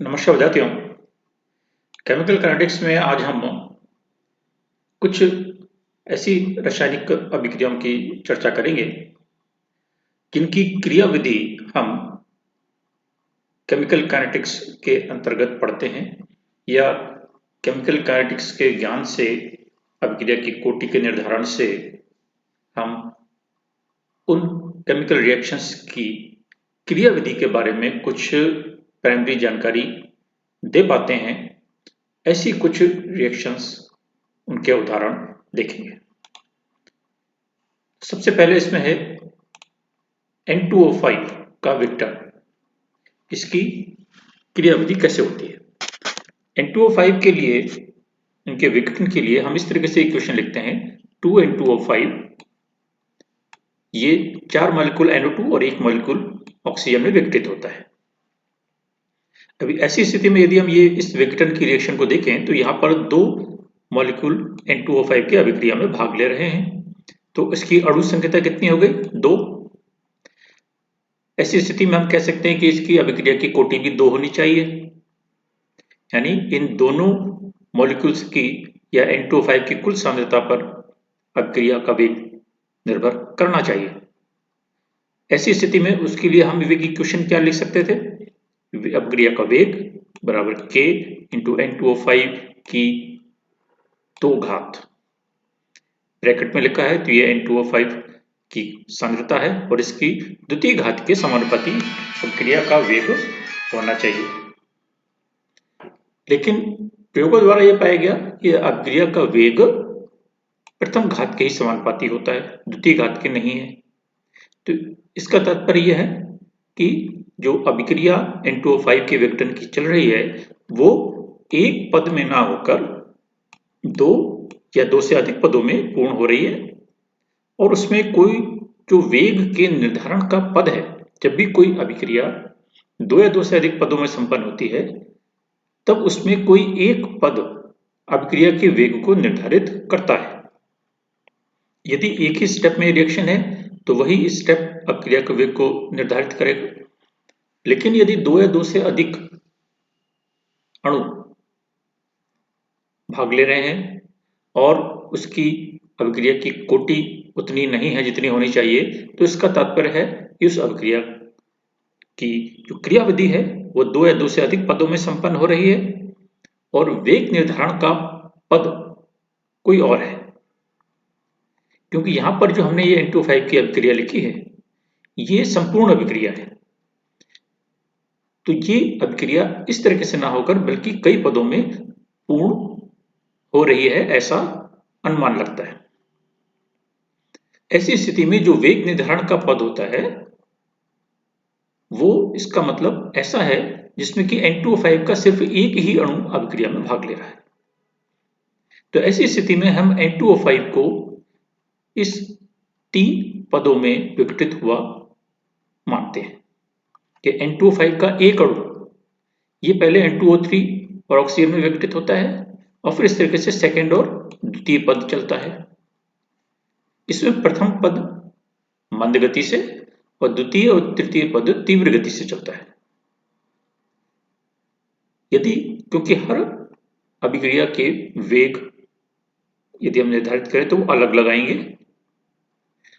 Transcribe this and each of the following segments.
नमस्कार विद्यार्थियों। Chemical kinetics में आज हम कुछ ऐसी रासायनिक अभिक्रियाओं की चर्चा करेंगे जिनकी क्रियाविधि हम केमिकल काइनेटिक्स के अंतर्गत पढ़ते हैं या केमिकल काइनेटिक्स के ज्ञान से अभिक्रिया की कोटि के निर्धारण से हम उन केमिकल रिएक्शंस की क्रियाविधि के बारे में कुछ प्राइमरी जानकारी दे पाते हैं। ऐसी कुछ रिएक्शंस, उनके उदाहरण देखेंगे। सबसे पहले इसमें है N2O5 का विघटन। इसकी क्रियाविधि कैसे होती है? N2O5 के लिए, इनके विघटन के लिए हम इस तरीके से इक्वेशन लिखते हैं 2N2O5। ये 4 मॉलिक्यूल NO2 और 1 मॉलिक्यूल ऑक्सीजन में विघटित होता है। अभी ऐसी स्थिति में यदि हम इस विघटन की रिएक्शन को देखें तो यहाँ पर 2 मॉलिक्यूल N2O5 की अभिक्रिया में भाग ले रहे हैं, तो इसकी अणु संख्या कितनी हो गई? 2। ऐसी स्थिति में हम कह सकते हैं कि इसकी अभिक्रिया की कोटि भी 2 होनी चाहिए, यानी इन दोनों मॉलिक्यूल्स की या N2O5 की कुल सांद्रता पर अभिक्रिया का वेग निर्भर करना चाहिए। ऐसी स्थिति में उसके लिए हम वेग इक्वेशन क्या लिख सकते थे? अभिक्रिया का वेग बराबर K इंटू N2O5 की 2 घात, ब्रैकेट में लिखा है तो ये N2O5 की सांद्रता है और इसकी द्वितीय घात के समानुपाती अभिक्रिया का वेग होना चाहिए। लेकिन प्रयोगों द्वारा यह पाया गया कि अभिक्रिया का वेग प्रथम घात के ही समानुपाती होता है, द्वितीय घात के नहीं है। तो इसका तात्पर्य यह है कि जो अभिक्रिया N2O5 के विघटन की चल रही है वो एक पद में ना होकर 2 या 2 से अधिक पदों में पूर्ण हो रही है, और उसमें कोई जो वेग के निर्धारण का पद है, जब भी कोई अभिक्रिया 2 या 2 से अधिक पदों में संपन्न होती है तब उसमें कोई एक पद अभिक्रिया के वेग को निर्धारित करता है। यदि एक ही स्टेप में रिएक्शन है तो वही स्टेप अभिक्रिया के वेग को निर्धारित करेगा। लेकिन यदि 2 या 2 से अधिक अणु भाग ले रहे हैं और उसकी अभिक्रिया की कोटि उतनी नहीं है जितनी होनी चाहिए, तो इसका तात्पर्य है कि उस अभिक्रिया की जो क्रियाविधि है वो 2 या 2 से अधिक पदों में संपन्न हो रही है और वेग निर्धारण का पद कोई और है। क्योंकि यहां पर जो हमने ये N2O5 की अभिक्रिया लिखी है ये संपूर्ण अभिक्रिया है, तो ये अभिक्रिया इस तरीके से ना होकर बल्कि कई पदों में पूर्ण हो रही है, ऐसा अनुमान लगता है। ऐसी स्थिति में जो वेग निर्धारण का पद होता है वो इसका मतलब ऐसा है जिसमें कि N2O5 का सिर्फ एक ही अणु अभिक्रिया में भाग ले रहा है। तो ऐसी स्थिति में हम N2O5 को इस 3 पदों में विघटित हुआ मानते हैं कि N2O5 का एक अणु ये पहले N2O3 और ऑक्सीजन में विघटित होता है और फिर इस तरीके से सेकंड और द्वितीय पद चलता है। इसमें प्रथम पद मंद गति से और द्वितीय और तृतीय पद तीव्र गति से चलता है। यदि क्योंकि हर अभिक्रिया के वेग यदि हम निर्धारित करें तो वो अलग लगाएंगे,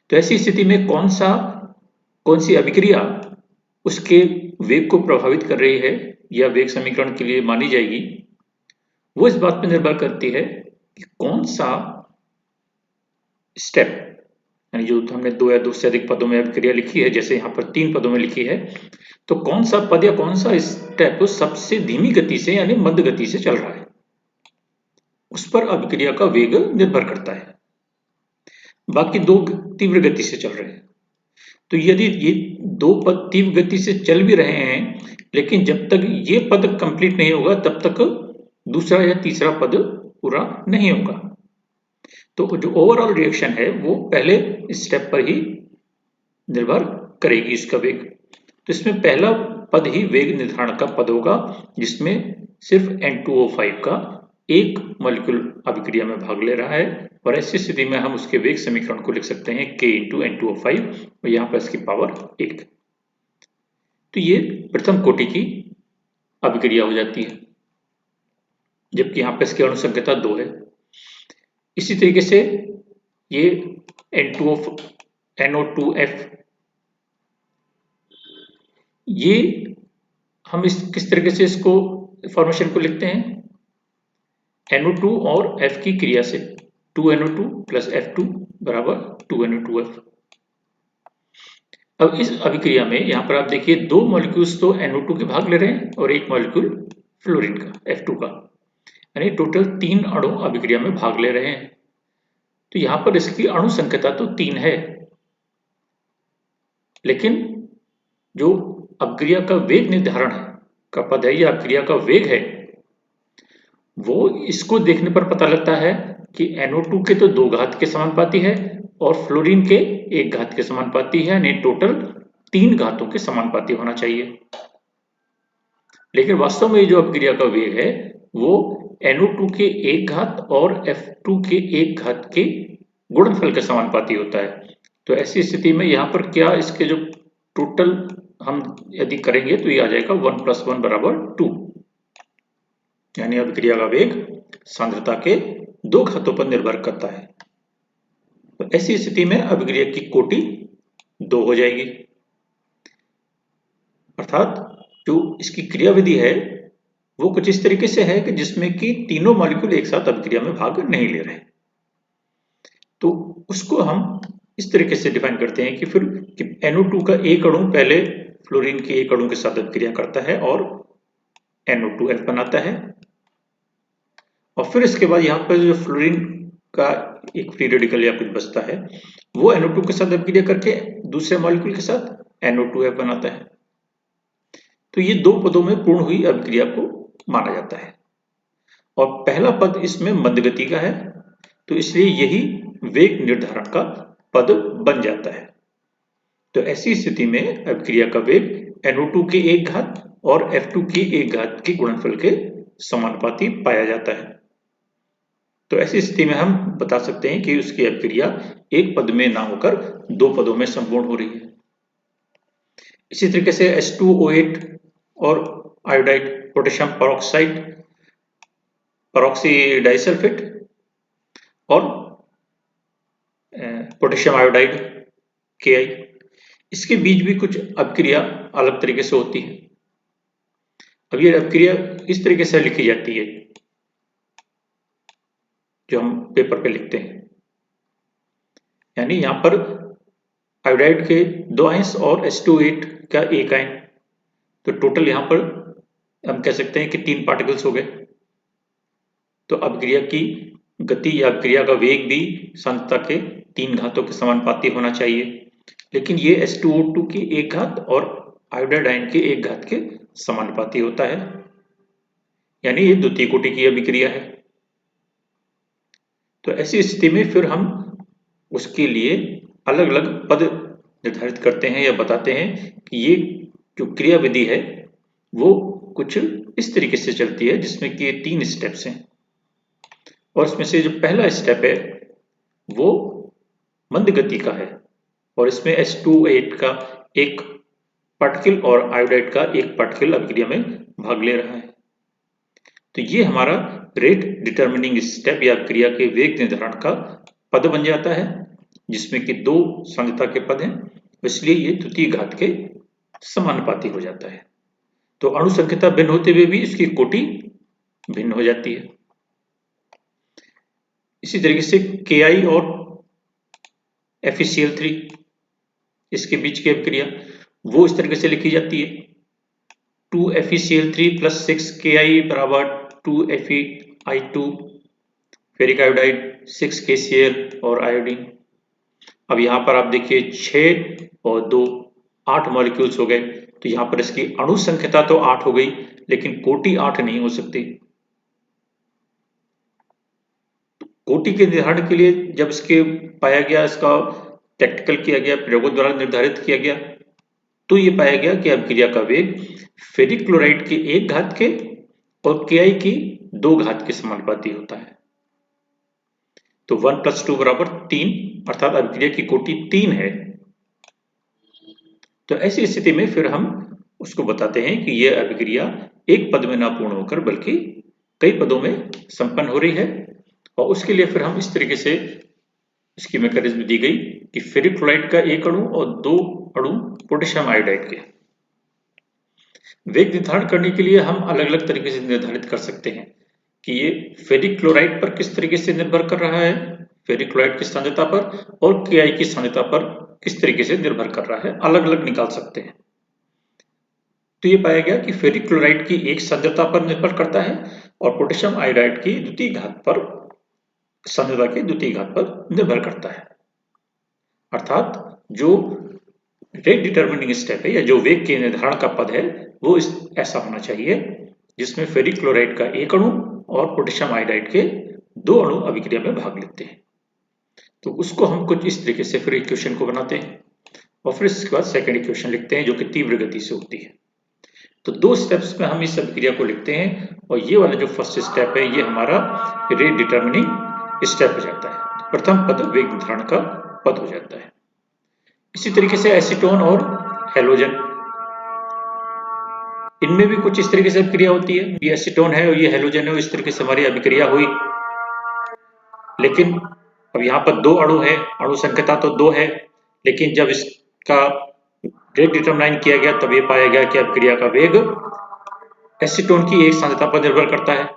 तो ऐसी स्थिति में कौन सी अभिक्रिया उसके वेग को प्रभावित कर रही है या वेग समीकरण के लिए मानी जाएगी, वो इस बात पर निर्भर करती है कि कौन सा स्टेप, यानी जो हमने 2 या 2 से अधिक पदों में अभिक्रिया लिखी है, जैसे यहाँ पर 3 पदों में लिखी है, तो कौन सा पद या कौन सा स्टेप सबसे धीमी गति से यानी मंद गति से चल रहा है, उस पर अभिक्रिया का वेग निर्भर करता है। बाकी 2 तीव्र गति से चल रहे हैं, तो यदि ये 2 पद तीव्र गति से चल भी रहे हैं लेकिन जब तक ये पद कंप्लीट नहीं होगा तब तक दूसरा या तीसरा पद पूरा नहीं होगा। तो जो ओवरऑल रिएक्शन है वो पहले स्टेप पर ही निर्भर करेगी इसका वेग। तो इसमें पहला पद ही वेग निर्धारण का पद होगा जिसमें सिर्फ N2O5 का एक मॉलिक्यूल अभिक्रिया में भाग ले रहा है, और ऐसी स्थिति में हम उसके वेग समीकरण को लिख सकते हैं K इंटू N2O5 और यहाँ पर इसकी पावर 1। तो ये प्रथम कोटि की अभिक्रिया हो जाती है, जबकि यहाँ पे इसकी अणु संख्या 2 है। इसी तरीके से ये NO2F, ये हम किस तरीके से इसको फॉर्मेशन को लिखते हैं, NO2 और F की क्रिया से, 2NO2 प्लस F2 बराबर 2NO2F। अब इस अभिक्रिया में यहाँ पर आप देखिए 2 मॉलिक्यूल्स तो NO2 के भाग ले रहे हैं और 1 मॉलिक्यूल फ्लोरीन का, F2 का, यानी टोटल 3 अणु अभिक्रिया में भाग ले रहे हैं। तो यहाँ पर इसकी अणु संख्या तो 3 है, लेकिन जो अभिक्रिया का वेग निर्धारण का पद है या अभिक्रिया का वेग है, वो इसको देखने पर पता लगता है कि NO2 के तो 2 घात के समानुपाती है और फ्लोरीन के 1 घात के समानुपाती है, यानी टोटल 3 घातों के समानुपाती होना चाहिए। लेकिन वास्तव में जो अभिक्रिया का वेग है वो NO2 के 1 घात और F2 के 1 घात के गुणनफल के समानुपाती होता है। तो ऐसी स्थिति में यहाँ पर क्या इसके जो टोटल हम यदि करेंगे तो ये आ जाएगा 1 + 1 बराबर 2, यानी अभिक्रिया का वेग सांद्रता के 2 घातों पर निर्भर करता है। तो ऐसी स्थिति में अभिक्रिया की कोटि 2 हो जाएगी, अर्थात जो इसकी क्रियाविधि है वो कुछ इस तरीके से है कि जिसमें कि तीनों मॉलिक्यूल एक साथ अभिक्रिया में भाग नहीं ले रहे। तो उसको हम इस तरीके से डिफाइन करते हैं कि फिर कि NO2 का एक अणु पहले फ्लोरीन के एक अणु के साथ अभिक्रिया करता है और NO2F बनाता है, और फिर इसके बाद यहाँ पर जो फ्लोरीन का एक फ्री रेडिकल या कुछ बचता है वो NO2 के साथ अभिक्रिया करके दूसरे मॉलिक्यूल के साथ NO2F बनाता है। तो ये 2 पदों में पूर्ण हुई अभिक्रिया को माना जाता है, और पहला पद इसमें मंदगति का है, तो इसलिए यही वेग निर्धारण का पद बन जाता है। तो ऐसी स्थिति में अभिक्रिया का वेग NO2 के 1 घात और F2 के 1 घात के गुणनफल के समानुपाती पाया जाता है। तो ऐसी स्थिति में हम बता सकते हैं कि उसकी अभिक्रिया एक पद में ना होकर 2 पदों में संपूर्ण हो रही है। इसी तरीके से H2O8 और iodide potassium peroxide, peroxy disulphate और पोटेशियम आयोडाइड Ki, इसके बीच भी कुछ अभिक्रिया अलग तरीके से होती है। अब ये अभिक्रिया इस तरीके से लिखी जाती है जो हम पेपर पे लिखते हैं, यानी यहाँ पर आयोडाइड के 2 आयंस और H2O8 का 1 आयन, तो टोटल यहाँ पर हम कह सकते हैं कि 3 पार्टिकल्स हो गए। तो अभिक्रिया की गति या अभिक्रिया का वेग भी सांद्रता के 3 घातों के समानुपाती होना चाहिए, लेकिन ये H2O2 की 1 घात और आयोडाइड आयन के 1 घात के समानुपाती होता है, यानी ये द्वितीय कोटि की अभिक्रिया है। तो ऐसी स्थिति में फिर हम उसके लिए अलग अलग पद निर्धारित करते हैं या बताते हैं कि ये जो क्रियाविधि है वो कुछ इस तरीके से चलती है जिसमें कि ये 3 स्टेप्स हैं, और इसमें से जो पहला स्टेप है वो मंद गति का है, और इसमें H2O8 का 1 पार्टिकल और आयोडाइड का 1 पार्टिकल अभिक्रिया में भाग ले रहा है। तो ये हमारा रेट डिटर्मिनिंग स्टेप या क्रिया के वेग निर्धारण का पद बन जाता है, जिसमें कि 2 सांद्रता के पद हैं, इसलिए ये द्वितीय घात के समानुपाती हो जाता है। तो अणु संख्या भिन्न होते हुए भी इसकी कोटि भिन्न हो जाती है। इसी तरीके से Ki और FeCl3, इसके बीच की अभिक्रिया वो इस तरीके से लिखी जाती है 2FeCl3 + 6Ki बराबर 2Fe2, फेरिक आयोडाइड 6KCl और आयोडीन। अब यहाँ पर आप देखिए 6 और 2 8 मॉलिक्यूल्स हो गए, तो यहाँ पर इसकी अणु संख्या तो 8 हो गई, लेकिन कोटि 8 नहीं हो सकती। कोटि के निर्धारण के लिए जब इसके पाया गया, इसका प्रैक्टिकल किया गया, प्रयोगों द्वारा निर्धारित किया गया, तो ये पाया गया कि अभिक्रिया का वेग फेरिक क्लोराइड के 1 घात के और Ki की 2 घात के समानुपाती होता है। तो 1 + 2 बराबर 3, अर्थात अभिक्रिया की कोटि 3 है। तो ऐसी स्थिति में फिर हम उसको बताते हैं कि यह अभिक्रिया एक पद में ना पूर्ण होकर बल्कि कई पदों में संपन्न हो रही है। और उसके लिए फिर हम इस तरीके से इसकी मैकेनिज्म दी गई कि फेरिक क्लोराइड का एक अणु और 2 अणु पोटेशियम आयोडाइड के। वेग निर्धारण करने के लिए हम अलग अलग तरीके से निर्धारित कर सकते हैं कि ये फेरिक क्लोराइड पर किस तरीके से निर्भर कर रहा है, फेरिक क्लोराइड की सांद्रता पर, और Ki की सांद्रता पर किस तरीके से निर्भर कर रहा है, अलग अलग निकाल सकते हैं। तो ये पाया गया कि फेरिक क्लोराइड की एक सांद्रता पर निर्भर करता है और पोटेशियम आयोडाइड की द्वितीय घात पर, सांद्रता की द्वितीय घात पर निर्भर करता है। अर्थात जो वेग डिटर्मिनिंग स्टेप है या जो वेग के निर्धारण का पद है वो ऐसा होना चाहिए जिसमें फेरिक क्लोराइड का एक अणु और पोटेशियम आयोडाइड के 2 अणु अभिक्रिया में भाग लेते हैं। तो उसको हम कुछ इस तरीके से फिर इक्वेशन को बनाते हैं और फिर इसके बाद सेकंड इक्वेशन लिखते हैं जो कि तीव्र गति से होती है। तो 2 स्टेप्स में हम इस अभिक्रिया को लिखते हैं और ये वाला जो फर्स्ट स्टेप है ये हमारा रेट डिटर्मिनिंग स्टेप हो जाता है। प्रथम पद वेग निर्धारण का पद हो जाता है। इसी तरीके से एसीटोन और हैलोजन, इनमें भी कुछ इस तरीके से अभिक्रिया होती है। ये एसीटोन है और ये हैलोजन है, इस तरीके से हमारी अभिक्रिया हुई। लेकिन अब यहाँ पर 2 अणु है, अणु संख्या तो 2 है, लेकिन जब इसका वेग डिटरमाइन किया गया तब ये पाया गया कि अभिक्रिया का वेग एसीटोन की एक सांद्रता पर निर्भर करता है।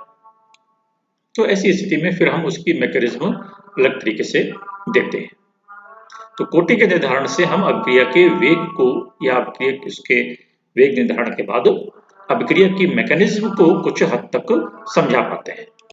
तो ऐसी स्थिति में फिर हम उसकी मैकेनिज्म अलग तरीके से देखते हैं। तो कोटि के निर्धारण से हम अभिक्रिया के वेग को या अभिक्रिया उसके वेग निर्धारण के बाद अभिक्रिया की मैकेनिज्म को कुछ हद तक समझा पाते हैं।